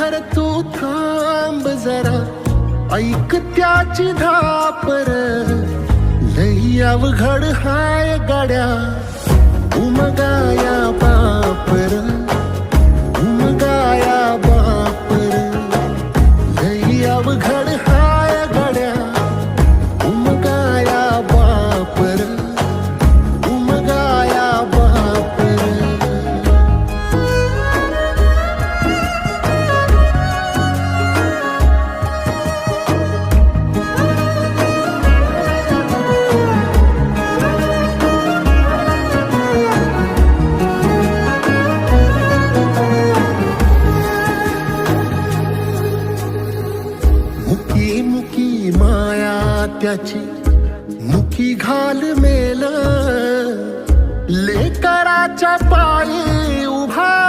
क्षणभर तू थांब जरा, ऐक त्याची धापर. लई अवघड हाय गाड्या उमगाया बापर, उमगाया बापर. लई अवघड हाय गाड्या उमगाया बापर, उमगाया बापर. मुकी मुकी माया त्याची, मुकी घाल मेल. लेकराच्या पायी उभा